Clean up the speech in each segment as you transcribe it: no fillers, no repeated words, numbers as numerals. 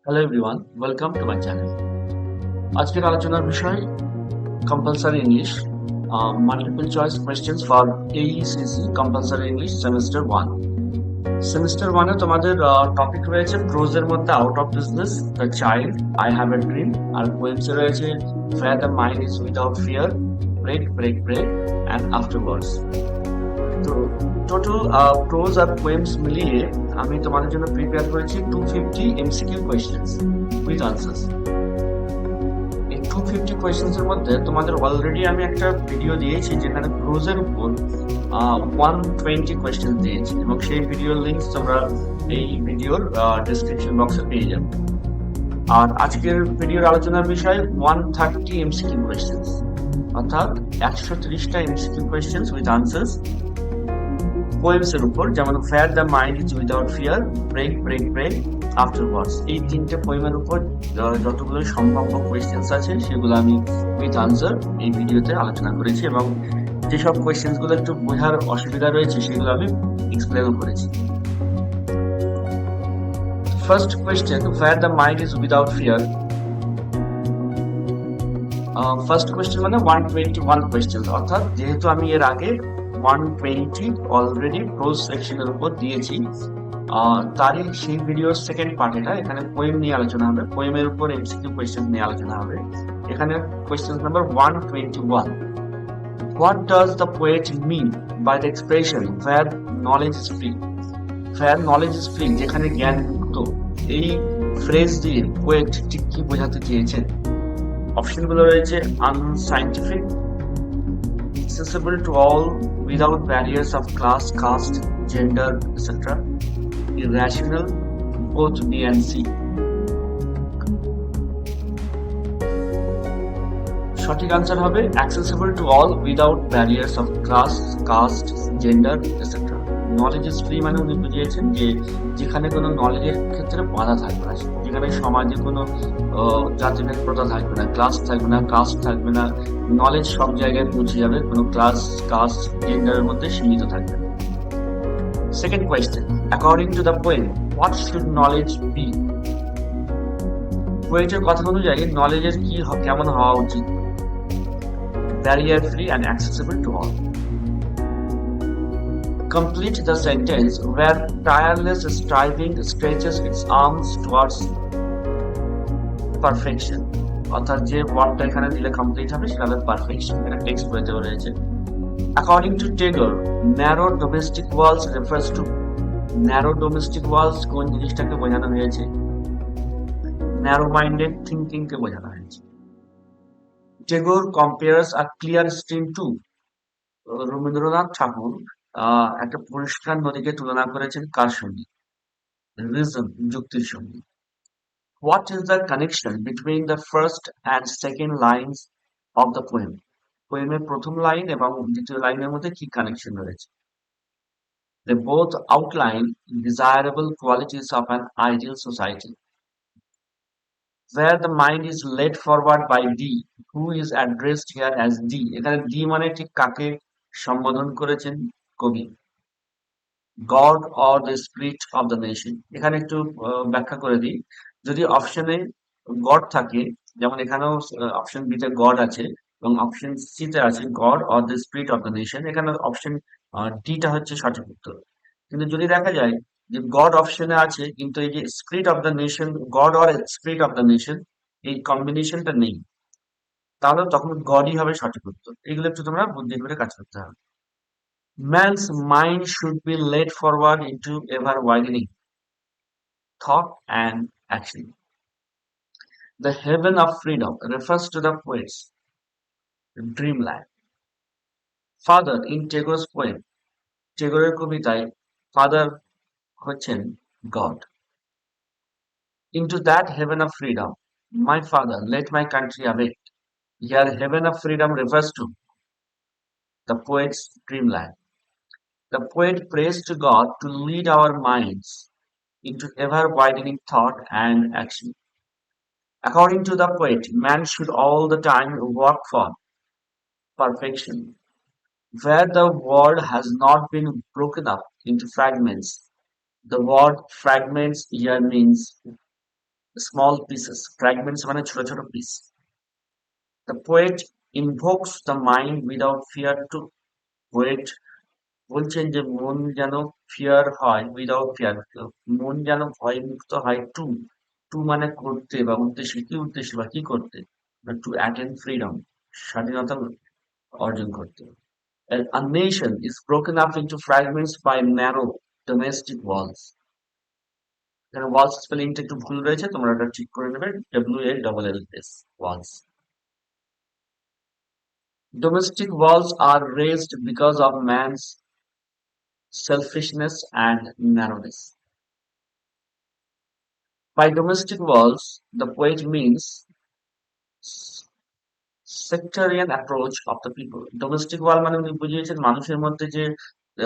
Hello everyone, welcome to my channel. আজকের আলোচনার বিষয় compulsory English, multiple choice questions for AECC Compulsory English Semester 1. Semester 1 এ তোমাদের topic রয়েছে prose এর মধ্যে out of business, the child, I have a dream, আর poems এ রয়েছে where the mind is without fear, break break break and afterwards. তো total pros আর poems মিলিয়ে আমি তোমাদের জন্য প্রিপেয়ার করেছি 250 MCQ কোয়েশ্চেন্স উইথ আনসার্স। এই 250 কোয়েশ্চেন্স এর মধ্যে তোমাদের অলরেডি আমি একটা ভিডিও দিয়েছি যেখানে প্রোজের উপর 120 কোয়েশ্চেন দিয়েছি এবং সেই ভিডিওর লিংক তোমরা এই ভিডিওর ডেসক্রিপশন বক্সে পেয়ে যাবে। আর আজকের ভিডিওর আলোচনার বিষয় 130 MCQ কোয়েশ্চেন্স, অর্থাৎ 130টা MCQ questions with answers poems এর উপর, যেমন where the mind is without fear, break break break, afterwards. এই তিনটে পোয়েমের উপর যতগুলো সম্ভাব্য কোয়েশ্চেন্স আছে সেগুলো আমি উইথ আনসার এই ভিডিওতে আলোচনা করেছি এবং যেসব কোয়েশ্চেন্স গুলো একটু বোঝার অসুবিধা রয়েছে সেগুলো আমি এক্সপ্লেনও করেছি। First question, fair the mind is without fear. First question মানে 121 কোয়েশ্চেন, অর্থাৎ যেহেতু আমি এর আগে 120 অলরেডি প্রোজ সেকশনের উপর দিয়েছি, তারই সেই ভিডিওর সেকেন্ড পার্ট এটা। এখানে পোয়েম নিয়ে আলোচনা হবে, পোয়েমের উপর এমসিকিউ কোয়েশ্চেন নিয়ে আলোচনা হবে। এখানে question number 121, what does the poet mean by the expression where knowledge is free? Where knowledge is free, যেখানে জ্ঞান মুক্ত, এই ফ্রেজ দিয়ে পোয়েট ঠিক কি বোঝাতে চেয়েছেন? অপশনগুলো রয়েছে unscientific, accessible to all without barriers of class, caste, gender, etc. Irrational, both B and C. সঠিক আনসার হবে accessible to all without barriers of class, caste, gender, etc. Knowledge is free মানে উনি বুঝিয়েছেন যে যেখানে কোনো নলেজের ক্ষেত্রে বাধা থাকবে না, যেখানে সমাজে কোনো জাতিভেদ প্রথা থাকবে না, ক্লাস থাকবে না, কাস্ট থাকবে না, নলেজ সব জায়গায় পৌঁছে যাবে, কোনো ক্লাস, কাস্ট, জেন্ডারের মধ্যে সীমিত থাকবে না। Second question, according to the poem what should knowledge be? পোয়েটের কথা অনুযায়ী নলেজের কি কেমন হওয়া উচিত? Barrier free and accessible to all. Complete the sentence where tireless striving stretches its arms towards perfection. অর্থাৎ যে ওয়ার্ডটা এখানে দিলে কমপ্লিট হবে সেটা হবে পারফেকশন। এটা টেক্সট বইতে রয়েছে। According to Taylor, narrow domestic walls refers to, narrow domestic walls কোন জিনিসটাকে বোঝানো হয়েছে? narrow minded thinking কে বোঝানো হয়েছে। Tagore compares a clear stream to, Rabindranath ঠাকুর একটা পরিষ্কার নদীকে তুলনা করেছেন কার সঙ্গে? রিজন, যুক্তির সঙ্গে। What is the connection between the first and second lines of the poem? পোয়েমের প্রথম লাইন এবং দ্বিতীয় লাইনের মধ্যে কি কানেকশন রয়েছে? They both outline desirable qualities of an ideal society. Where the mind is led forward by D, who is addressed here as D? এখানে D মানে ঠিক কাকে সম্বোধন করেছেন কবি? God or the spirit of the nation. এখানে একটু ব্যাখ্যা করে দিই। যদি অপশনে গড থাকে, যেমন এখানেও অপশন বি তে গড আছে এবং অপশন সি তে আছে god or the spirit of the nation, এখানে অপশন ডিটা হচ্ছে সঠিক উত্তর। কিন্তু যদি দেখা যায় যে গড অপশনে আছে কিন্তু এই যে spirit of the nation, god or spirit of the nation, এই কম্বিনেশনটা নেই, তাহলে তখন গডই হবে সঠিক উত্তর। এগুলো একটু তোমরা বুদ্ধি করে কাজ করতে হবে। Man's mind should be led forward into ever-widening thought and action. The heaven of freedom refers to the poet's dreamland. Father in Tagore's poem, টেগোরের কবিতায় father হচ্ছেন God. Into that heaven of freedom, my father, let my country await. Here heaven of freedom refers to the poet's dreamland. The poet prays to God to lead our minds into ever-widening thought and action. According to the poet, man should all the time work for perfection. Where the world has not been broken up into fragments, the word fragments here means small pieces, fragments মানে ছোট ছোট piece. The poet invokes the mind without fear to. Poet বলছেন যে মন যেন fear হয় without fear, মন যেন ভয়মুক্ত হয় টু মানে করতে বা উদ্দেশ্যে, কি উদ্দেশ্যে বা কি করতে, টু অ্যাটেন্ড ফ্রিডম, স্বাধীনতা অর্জন করতে। A nation is broken up into fragments by narrow domestic walls. এখানে ওয়ালস স্পেলিংটা একটু ভুল রয়েছে, তোমরা এটা ঠিক করে নেবে, WALLS, walls. Domestic walls are raised because of man's selfishness and narrowness. By domestic walls, the poet means sectarian approach of the people. Domestic wall মানে উনি বুঝিয়েছেন মানুষের মধ্যে যে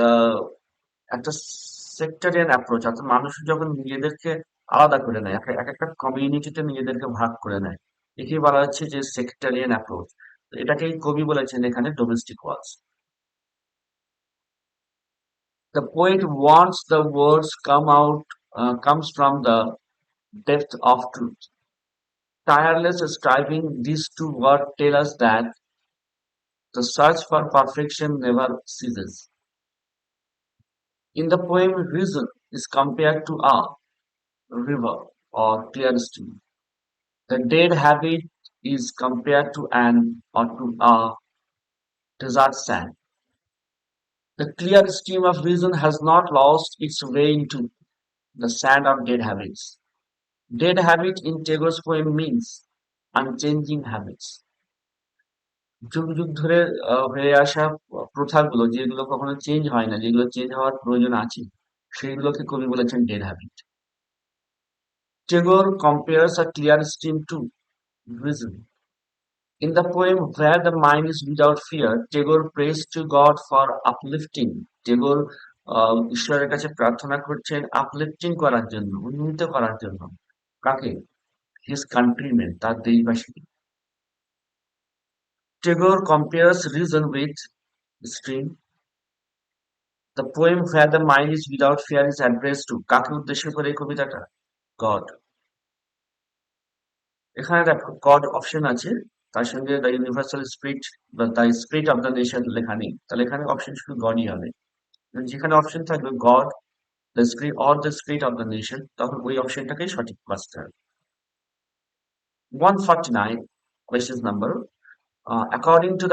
আহ, একটা সেক্টরিয়ান অ্যাপ্রোচ, অর্থাৎ মানুষ যখন নিজেদেরকে আলাদা করে নেয়, এক একটা কমিউনিটিতে নিজেদেরকে ভাগ করে নেয়, একে বলা হচ্ছে যে সেক্টরিয়ান অ্যাপ্রোচ। এটাকেই কবি বলেছেন এখানে domestic walls. The poet wants the words comes from the depth of truth. Tireless striving, these two words tell us that the search for perfection never ceases. In the poem, reason is compared to a river or clear stream. The dead habit is compared to an or to a desert sand. The clear stream of reason has not lost its way into the sand of dead habits. Dead habit in Tagore's poem means unchanging habits. যুগ যুগ ধরে হয়ে আসা প্রথাগুলো, যেগুলো কখনো change হয় না, যেগুলো চেঞ্জ হওয়ার প্রয়োজন আছে, সেইগুলোকে কবি বলেছেন dead habit. Tagore compares a clear stream to reason. In the poem Where the Mind is Without Fear, Tagore prays to God for uplifting. Tagore ঈশ্বরের কাছে প্রার্থনা করছেন আপলিফটিং করার জন্য, উন্নীত করার জন্য। কাকে? হিজ কান্ট্রিমেন, তার দেশবাসী। Tagore compares reason with stream. The poem Where the Mind is Without Fear is addressed to কাকে উদ্দেশ্য করে এই কবিতাটা? গড। এখানে দেখো গড অপশন আছে, তার সঙ্গে দ্য ইউনিভার্সাল স্পিরিট বা the spirit of the nation লেখা নেই, তাহলে এখানে অপশন শুধু গডই হবে। যেখানে অপশন থাকবে god, the spirit or the spirit of the nation, তখন ওই অপশনটাকেই সঠিক বাঁচতে হবে। 149 question number. According to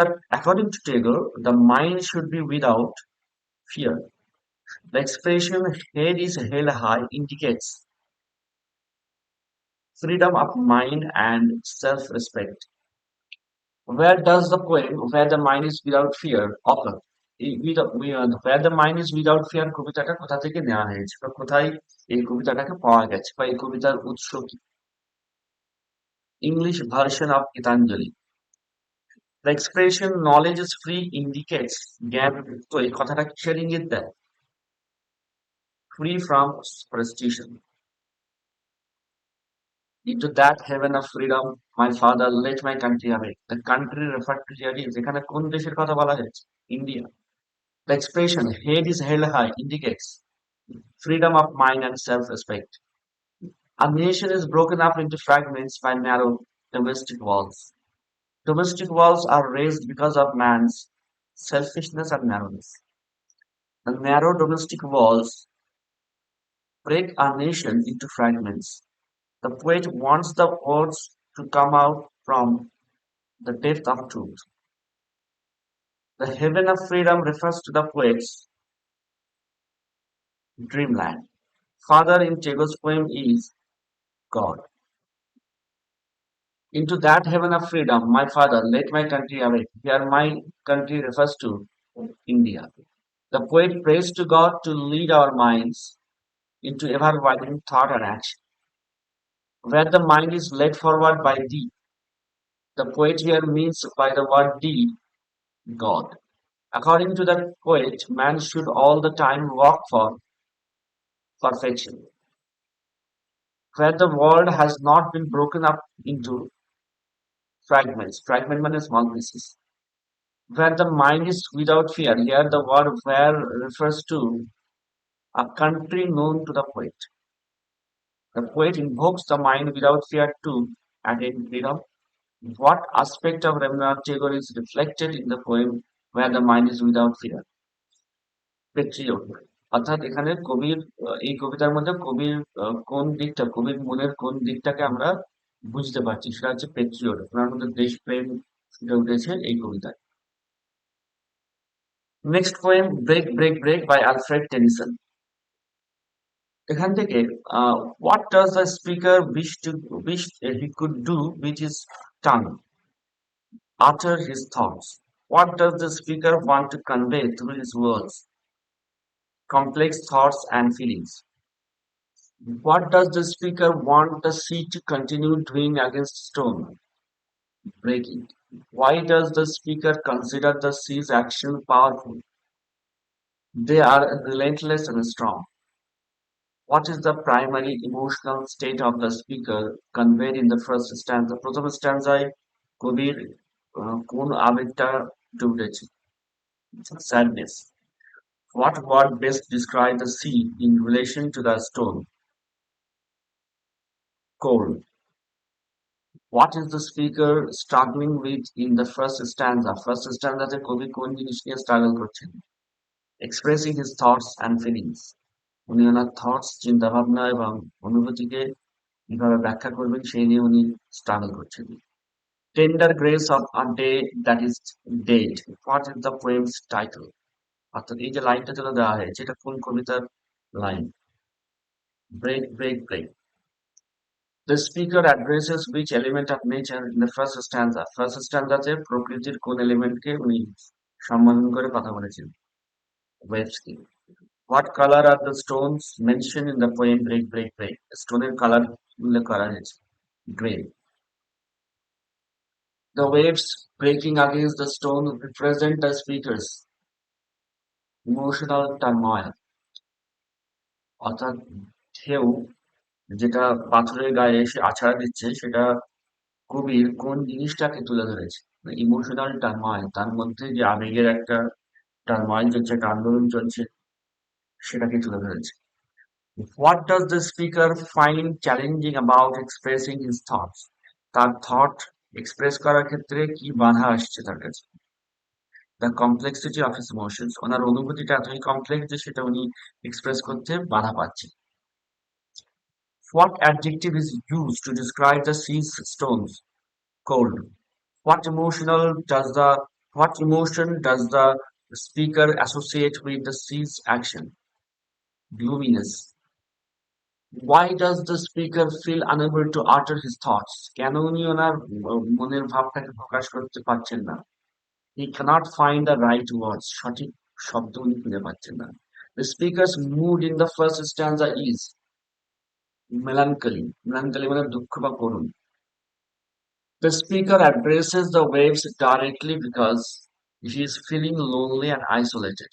Tagore, the mind should be without fear. The expression head is held high indicates freedom of mind and self-respect. Where does the poem "Where the Mind is Without Fear" occur? Where the Mind is Without Fear কবিতাটা কোথা থেকে নেওয়া হয়েছে বা কোথায় এই কবিতাটাকে পাওয়া গেছে বা এই কবিতার উৎস কি? English version of Gitanjali. The expression "knowledge is free" indicates জ্ঞান মুক্ত, এই কথাটা কিসের ইঙ্গিত দেয়? Free from superstition. Into that heaven of freedom, my father let my country away. The country referred to here is এখানে কোন দেশের কথা বলা হয়েছে? India. The expression "head is held high" indicates freedom of mind and self-respect. A nation is broken up into fragments by narrow domestic walls. Domestic walls are raised because of man's selfishness and narrowness. The narrow domestic walls break a nation into fragments. The poet wants the words to come out from the depth of truth. The heaven of freedom refers to the poet's dreamland. Father in Tagore's poem is God. Into that heaven of freedom, my father, let my country away. Here, my country refers to India. The poet prays to God to lead our minds into ever widening thought and action. Where the mind is led forward by thee, the poet here means by the word thee, God. According to the poet, man should all the time walk for perfection. Where the world has not been broken up into fragment means small pieces. Where the mind is without fear, here the word where refers to a country known to the poet. The poet invokes the mind without fear to attain freedom. What aspect of Rabindranath Tagore is reflected in the poem where the mind is without fear? Patriot. অর্থাৎ এখানে কবির এই কবিতার মধ্যে কবির কোন দিকটা, কবির মনের কোন দিকটাকে আমরা বুঝতে পারছি, সেটা হচ্ছে পেট্রিয়ট। ওনার মধ্যে দেশপ্রেম ফুটে উঠেছে এই কবিতায়। Next poem break break break by Alfred Tennyson. এখান থেকে what does the speaker wish he could do with his tongue? utter his thoughts. What does the speaker want to convey through his words? Complex thoughts and feelings. What does the speaker want the sea to continue doing against stone? Breaking. Why does the speaker consider the sea's action powerful? They are relentless and strong. What is the primary emotional state of the speaker conveyed in the first stanza? প্রথম স্ট্যান্জায় কবির কোন আবেগটা ফুটে উঠেছে? Sadness. What word best describes the sea in relation to the stone? Cold. What is the speaker struggling with in the first stanza? First stanza কবি কোন জিনিস নিয়ে struggle করছেন? Expressing his thoughts and feelings. উনি ওনার thoughts, চিন্তা ভাবনা এবং অনুভূতিকে কিভাবে ব্যাখ্যা করবেন সেই নিয়ে উনি স্ট্রাগল করছেন। Tender grace of a day that is dead. What is the poems title? অর্থাৎ এই যে লাইনটা যেটা দেওয়া হয়েছে এটা কোন কবিতার লাইন? Break break break. The speaker addresses which element of nature in the first stanza? First stanza তে প্রকৃতির কোন এলিমেন্টকে উনি সম্বোধন করে কথা বলেছেন? Waves K. What color are the stones mentioned in the poem Break Break Break? স্টোনের কালার উল্লেখ করা হয়েছে grey. The waves breaking against the stone represent the speaker's emotional turmoil. অর্থাৎ ঢেউ যেটা পাথরের গায়ে এসে আছাড় দিচ্ছে সেটা কবির কোন জিনিসটাকে তুলে ধরেছে? ইমোশনাল টার্ময়েল, তার মধ্যে যে আবেগের একটা টার্ময়েল চলছে, একটা আন্দোলন চলছে, সেটাকে তুলে ধরেছে। What does the speaker find challenging about expressing his thoughts? তার থট এক্সপ্রেস করার ক্ষেত্রে কি বাধা আসছে তার কাছে? The complexity of his emotions. ওনার অনুভূতিটা এতই কমপ্লেক্স যে সেটা উনি এক্সপ্রেস করতে বাধা পাচ্ছে। What adjective is used to describe the sea's stones? Cold. What emotion does the speaker associate with the sea's action? Gloominess. Why does the speaker feel unable to utter his thoughts? কেন উনি ওনার মনের ভাবটাকে প্রকাশ করতে পারছেন না? He cannot find the right words. সঠিক শব্দ উনি খুঁজে পাচ্ছেন না। The speaker's mood in the first stanza is melancholy. Melancholy মানে দুঃখ বা করুণ। The speaker addresses the waves directly because he is feeling lonely and isolated.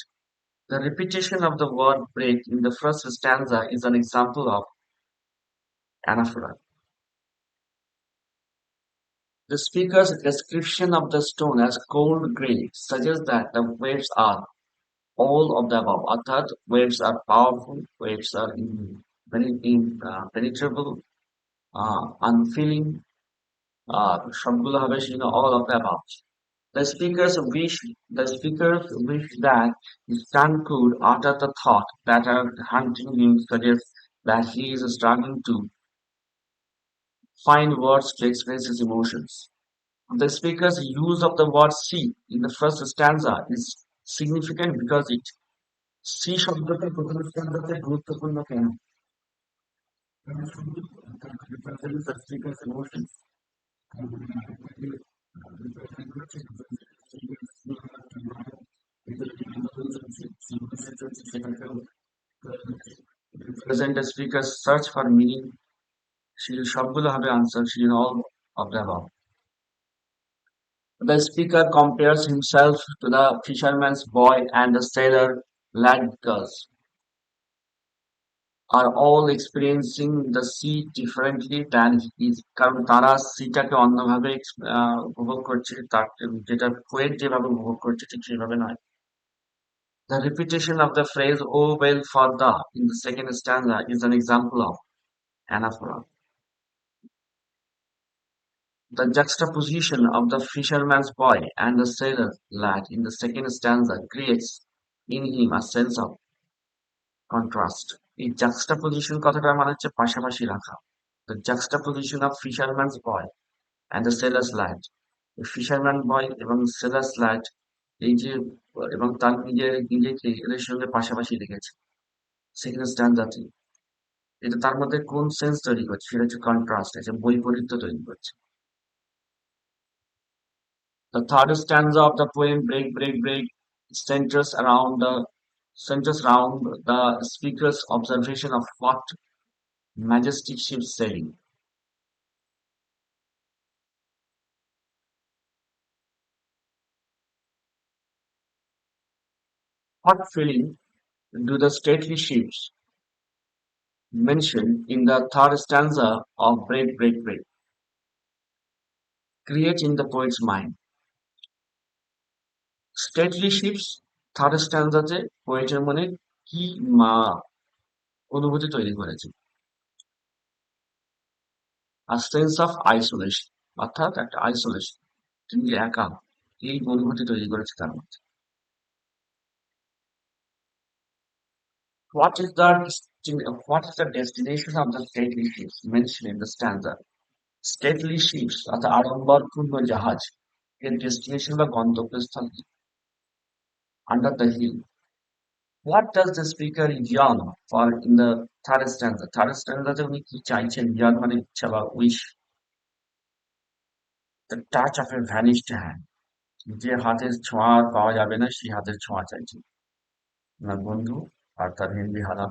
The repetition of the word break in the first stanza is an example of anaphora. The speaker's description of the stone as cold gray suggests that the waves are all of the above. অর্থাৎ waves are powerful, waves are penetrable, unfeeling, সবগুলো হবে all of the above. The speakers wish that his tongue could utter the thought that are hunting him suggests that he is struggling to find words to express his emotions. The speaker's use of the word sea in the first stanza is significant because it sea শব্দটা প্রথম স্ট্যান্ডাতে গুরুত্বপূর্ণ কেন? Represents the speaker's emotions. Represent the speaker's search for meaning. সবগুলো হবে answer, all of the above. The speaker compares himself to the fisherman's boy and the sailor lad because are all experiencing the sea differently than he is. কারণ তারা সিটাকে অন্যভাবে উপভোগ করছে, তার যেটা poet যেভাবে উপভোগ করছে ঠিক সেভাবে নয়। The repetition of the phrase "Oh well for the" in the second stanza is an example of anaphora. The juxtaposition of the fisherman's boy and the sailor lad in the second stanza creates in him a sense of contrast. এই juxtaposition কথাটার মানে হচ্ছে পাশাপাশি রাখা। The juxtaposition of fisherman's boy and the sailor's lad. Fisherman boy এবং sailor's lad এই যে এবং তার নিজেকে এদের সঙ্গে পাশাপাশি রেখেছে সেকেন্ড স্ট্যান্ডাতে। এটা তার মধ্যে কোন সেন্স তৈরি করছে সেটা হচ্ছে কন্ট্রাস্ট, আছে বৈপরীত্য তৈরি করছে। The third stanza of the poem Break, Break, Break centers around the speaker's observation of what majestic ships sailing. What feeling do the stately ships mentioned in the third stanza of Break, Break, Break create in the poet's mind? Stately ships third স্ট্যান্জাতে পোয়েটের মনে কি অনুভূতি তৈরি করেছে? A sense of isolation, অর্থাৎ একটা isolation, তিনি একা, এই অনুভূতি তৈরি করেছে তার মধ্যে। What is the destination of the stately ships mentioned in the stanza? Stately ships অর্থাৎ আড়ম্বরপূর্ণ জাহাজ এর ডেস্টিনেশন বা গন্তব্যস্থল কি? Under the hill. What does the speaker yearn for in the third stanza? Third stanza উনি কি চাইছেন? yearn মানে ইচ্ছা বা wish. The touch of a vanished hand. যে হাতের ছোঁয়া আর পাওয়া যাবে না সেই হাতের ছোঁয়া চাইছে। ওনার বন্ধু আর তার হিন্দি হারা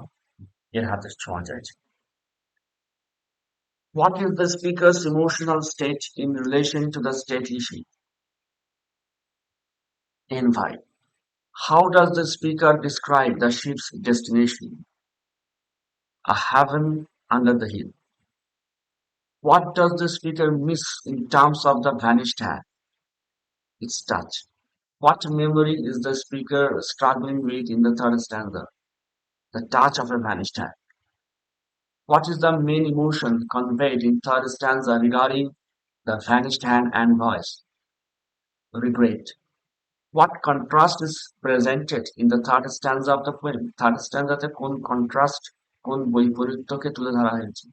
এর হাতের ছোঁয়া চাইছে। What is the speaker's emotional state in relation to the stately sheep? Envy. How does the speaker describe the ship's destination? A heaven under the hill. What does the speaker miss in terms of the vanished hand? Its touch. What memory is the speaker struggling with in the third stanza? The touch of a vanished hand. What is the main emotion conveyed in third stanza regarding the vanished hand and voice? Regret. What contrast is presented in the third stanza of the poem? Third stanza তে কোন contrast, কোন বৈপরীত্যকে তুলে ধরা হয়েছে?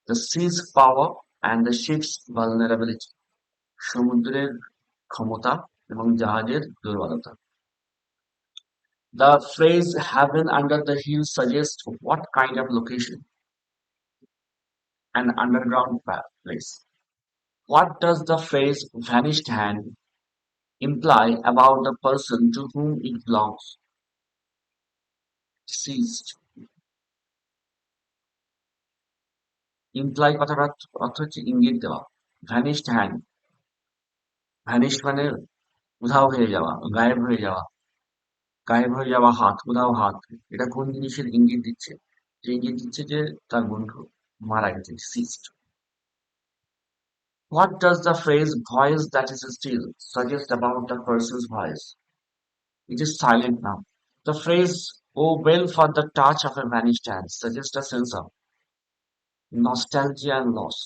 The sea's power and the ship's vulnerability. সমুদ্রের ক্ষমতা এবং জাহাজের দুর্বলতা। The phrase heaven under the hill suggests what kind of location? An underground place. What does the phrase vanished hand imply about the person to whom it belongs? Deceased. Imply কথার অর্থ হচ্ছে ইঙ্গিত দেওয়া। ভ্যানিশড হ্যান্ড, ভ্যানিশড মানে উধাও হয়ে যাওয়া, গায়েব হয়ে যাওয়া, গায়েব হয়ে যাওয়া হাত, উধাও হাত। এটা কোন জিনিসের ইঙ্গিত দিচ্ছে? যে ইঙ্গিত দিচ্ছে যে তার বন্ধু মারা গেছে, deceased. What does the phrase voice that is still suggest about the person's voice? It is silent now. The phrase oh well for the touch of a vanished hand suggests a sense of nostalgia and loss.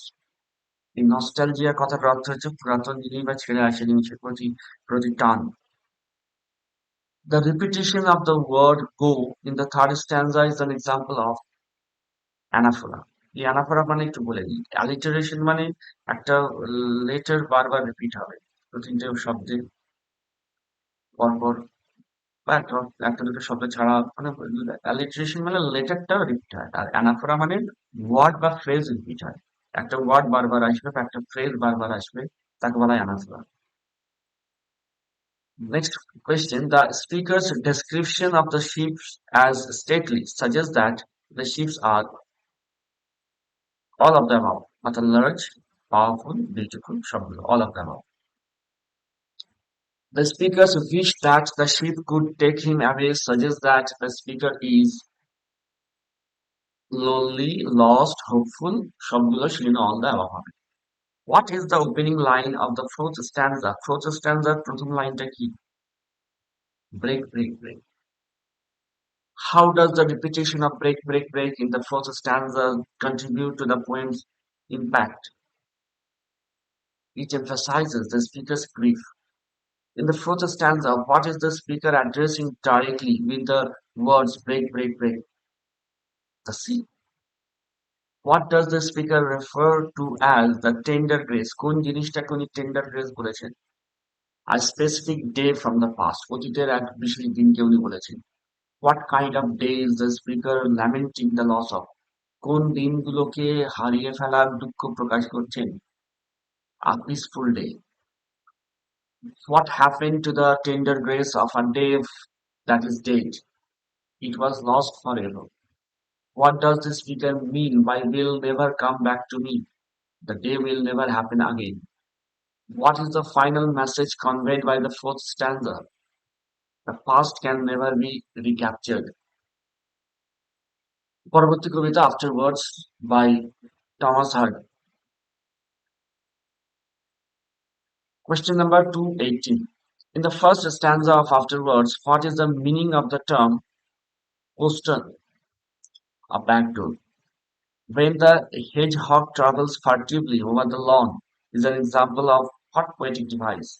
এই nostalgia কথার অর্থ হচ্ছে পুরাতন জিনিস বা ছেড়ে আসা জিনিসের প্রতি টান। The repetition of the word go in the third stanza is an example of anaphora. এই anaphora মানে একটু বলে দিই, alliteration মানে একটা লেটার বারবার রিপিট হবে প্রতিটা শব্দে পরপর বা একটা দুটো শব্দ ছাড়া, মানে alliteration মানে লেটারটা রিপিট হয়, আর anaphora মানে ওয়ার্ড বা ফ্রেজ রিপিট হয়। একটা ওয়ার্ড বারবার আসবে বা একটা ফ্রেজ বারবার আসবে, তাকে বলা হয় anaphora. Next question: the speaker's description of the ships as stately suggests that the ships are all of the above, অর্থাৎ large, powerful, beautiful, সবগুলো all of the above. The speaker's wish that the ship could take him away suggests that the speaker is lonely, lost, hopeful, সবগুলো সেজন্য all the above হবে। What is the opening line of the fourth stanza? Fourth stanza প্রথম লাইনটা কি? Break, break, break. How does the repetition of break, break, break in the first stanza contribute to the poem's impact? It emphasizes the speaker's grief. In the first stanza, what is the speaker addressing directly with the words break, break, break? The sea. What does the speaker refer to as the tender grace? কোন জিনিসটাকে উনি tender grace বলেছেন? A specific day from the past. অতীতের এক বিশেষ দিনকে উনি বলেছেন। What kind of day is the speaker lamenting the loss of? কোন দিনগুলোকে হারিয়ে ফেলার দুঃখ প্রকাশ করছেন? A peaceful day. What happened to the tender grace of a day that is dead? It was lost forever. What does the speaker mean by will never come back to me? The day will never happen again. What is the final message conveyed by the fourth stanza? The past can never be recaptured. পরবর্তী কবিতা Afterwards by Thomas Hart. Question number 280. In the first stanza of Afterwards, what is the meaning of the term postern? A back door. When the hedgehog travels furtively over the lawn is an example of what poetic device?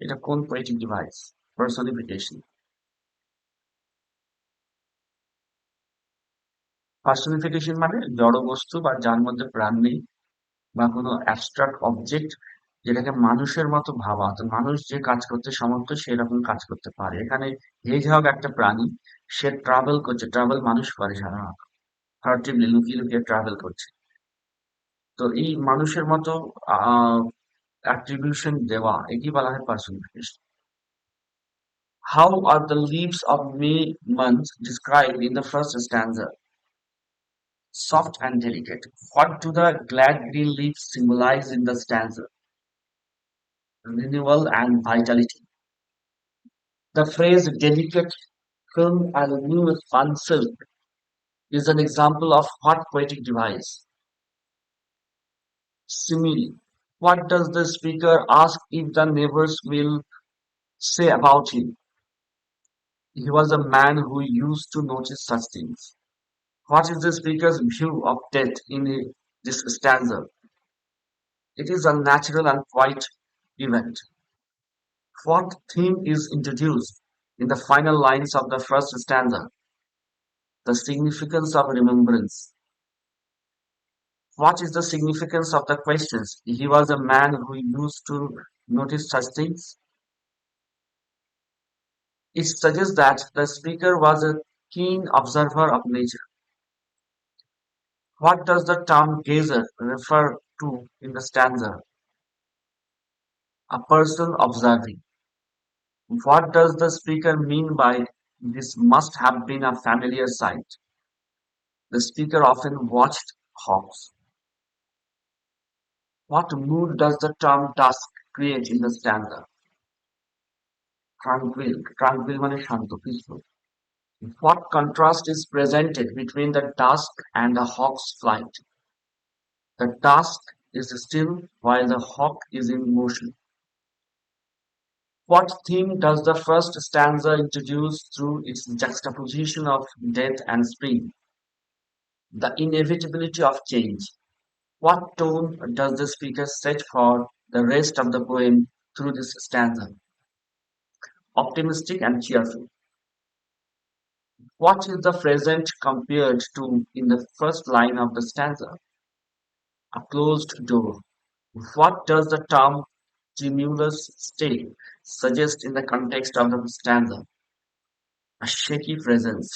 এটা কোন poetic device? Personification. Personification মানে জড় বস্তু বা যার মধ্যে প্রাণ নেই বা কোনো অ্যাবস্ট্রাক্ট অবজেক্ট যেটাকে মানুষের মতো ভাবা, তো মানুষ যে কাজ করতে সমর্থ সেরকম কাজ করতে পারে। এখানে হেজহগ একটা প্রাণী, সে ট্রাভেল করছে, ট্রাভেল মানুষ করে সাধারণত, ফার্টিভলি লুকিয়ে লুকিয়ে ট্রাভেল করছে। তো এই মানুষের মতো অ্যাট্রিবিউশন দেওয়া, একে বলা হয় personification. How are the leaves of May month described in the first stanza? Soft and delicate. What do the glad green leaves symbolize in the stanza? Renewal and vitality. The phrase delicate film and new fun silk is an example of what poetic device? Simile. What does the speaker ask if the neighbors will say about him? He was a man who used to notice such things. What is the speaker's view of death in this stanza? It is a natural and quiet event. What theme is introduced in the final lines of the first stanza? The significance of remembrance. What is the significance of the questions? He was a man who used to notice such things. It suggests that the speaker was a keen observer of nature. What does the term gazer refer to in the stanza? A person observing. What does the speaker mean by this must have been a familiar sight? The speaker often watched hawks. What mood does the term dusk create in the stanza? Tranquil. Tranquil মানে শান্ত, peaceful. What contrast is presented between the dusk and the hawk's flight? The dusk is still while the hawk is in motion. What theme does the first stanza introduce through its juxtaposition of death and spring? The inevitability of change. What tone does the speaker set for the rest of the poem through this stanza? Optimistic and cheerful. What is the present compared to in the first line of the stanza? A closed door. What does the term tremulous state suggest in the context of the stanza? A shaky presence.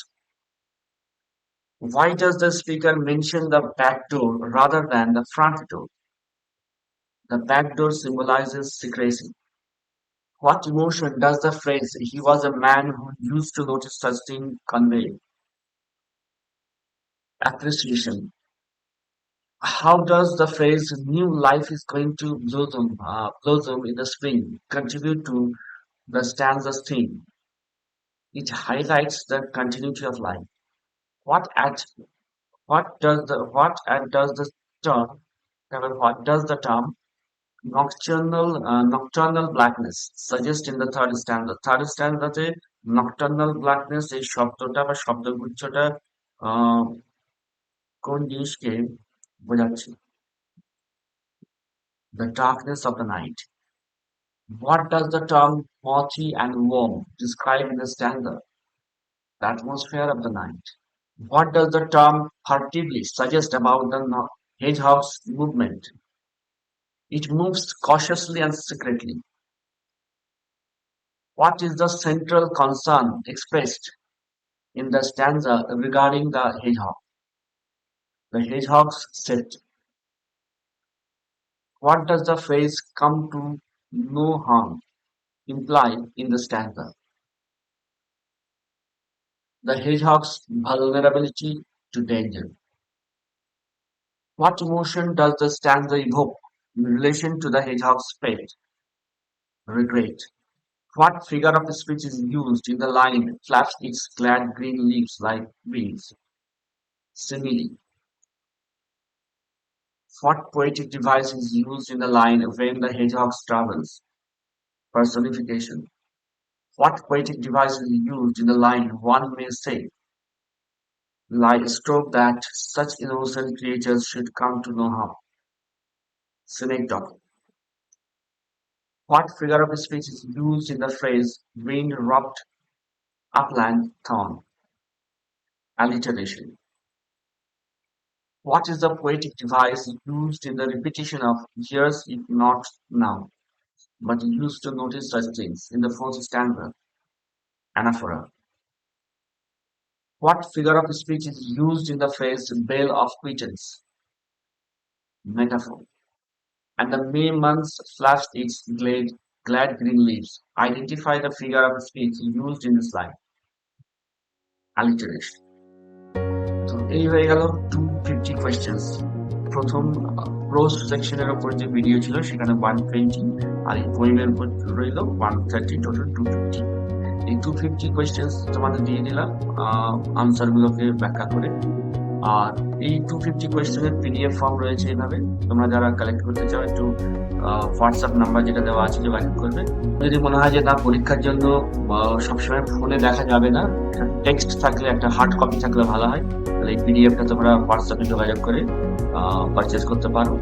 Why does the speaker mention the back door rather than the front door? The back door symbolizes secrecy. What emotion does the phrase "he was a man who used to notice such things" convey? Appreciation. How does the phrase "new life is going to blossom in the spring" contribute to the stanza's theme? It highlights the continuity of life. What at what does the term Nocturnal blackness suggest in the third stanza. Third stanza তে nocturnal blackness এই শব্দটা বা শব্দগুচ্ছটা আহ, কোন জিনিসকে বোঝাচ্ছে? The darkness of the night. What does the term mothy and warm describe in the stanza? The atmosphere of the night. What does the term furtively suggest about the hedgehog's movement? It moves cautiously and secretly. What is the central concern expressed in the stanza regarding the hedgehog? The hedgehog's safety. What does the phrase "come to no harm" imply in the stanza? The hedgehog's vulnerability to danger. What emotion does the stanza evoke in relation to the hedgehog's fate? Regret. What figure of speech is used in the line "flaps its glad green leaves like wings"? Simile. What poetic device is used in the line "when the hedgehog travels"? Personification. What poetic device is used in the line "one may say" lie stroke that such innocent creatures should come to no harm? Synecdoche. What figure of speech is used in the phrase "wind-wrapped upland thorn"? Alliteration. What is the poetic device used in the repetition of "years if not now," but used to notice such things in the fourth stanza? Anaphora. What figure of speech is used in the phrase "bale of quittance"? Metaphor. And the May month flashed its glad green leaves. Identify the figure of speech used in this line. Alliteration. তো এই হয়ে গেল 250 questions. প্রথম pros সেকশনের উপর যে video ছিল সেখানে 120 আর এই পোয়েমের উপর রইল 130, টোটাল 250। এই 250 কোয়েশ্চেন্স তোমাদের দিয়ে দিলাম আনসার গুলোকে ব্যাখ্যা করে। আর এই 250 কোয়েশ্চেনের পিডিএফ ফর্ম রয়েছে এইভাবে, তোমরা যারা কালেক্ট করতে চাও একটু হোয়াটসঅ্যাপ নাম্বার যেটা দেওয়া আছে যোগাযোগ করবে। যদি মনে হয় যে না পরীক্ষার জন্য সবসময় ফোনে দেখা যাবে না, টেক্সট থাকলে একটা হার্ড কপি থাকলে ভালো হয়, তাহলে এই পিডিএফটা তোমরা হোয়াটসঅ্যাপে যোগাযোগ করে পারচেজ করতে পারো।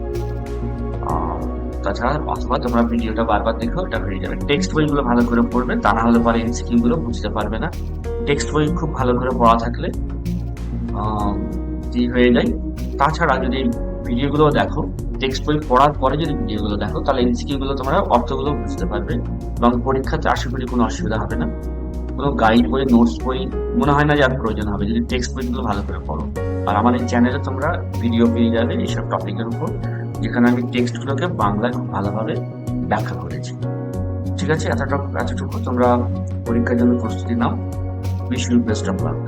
তাছাড়া অথবা তোমরা ভিডিওটা বারবার দেখো, এটা হয়ে যাবে। টেক্সট বইগুলো ভালো করে পড়বে, তা না হলে পরে এমসিকিউ গুলো বুঝতে পারবে না। টেক্সট বই খুব ভালো করে পড়া থাকলে হয়ে যায়। তাছাড়া যদি ভিডিওগুলো দেখো, টেক্সট বই পড়ার পরে যদি ভিডিওগুলো দেখো, তাহলে এমসিকিউ গুলো তোমরা অর্থগুলো বুঝতে পারবে এবং পরীক্ষাতে আশা করি কোনো অসুবিধা হবে না। কোনো গাইড বই, নোটস বই মনে হয় না যে আর প্রয়োজন হবে যদি টেক্সট বইগুলো ভালো করে পড়ো। আর আমার এই চ্যানেলে তোমরা ভিডিও পেয়ে যাবে এইসব টপিকের উপর, যেখানে আমি টেক্সট গুলোকে বাংলায় খুব ভালোভাবে ব্যাখ্যা করেছি। ঠিক আছে, এতটুকু তোমরা পরীক্ষার জন্য প্রস্তুতি নাও। Wish you best of lakh.